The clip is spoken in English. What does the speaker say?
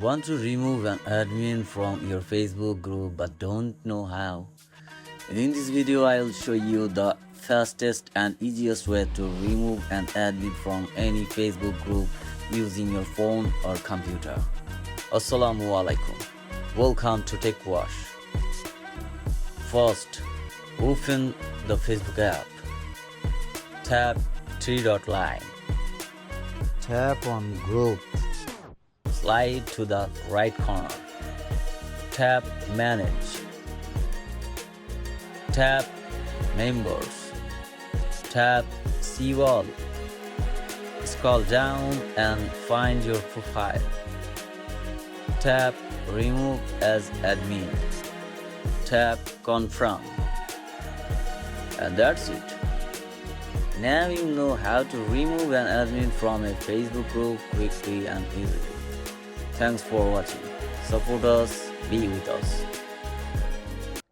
Want to remove an admin from your Facebook group but don't know how? In this video, I'll show you the fastest and easiest way to remove an admin from any Facebook group using your phone or computer. Assalamu alaikum. Welcome to Tech Wash. First, open the Facebook app. Tap three-dot line. Tap on Group. Slide to the right corner. Tap Manage. Tap Members. Tap See All. Scroll down and find your profile. Tap Remove as Admin. Tap Confirm. And that's it. Now you know how to remove an admin from a Facebook group quickly and easily. Thanks for watching. Support us, be with us.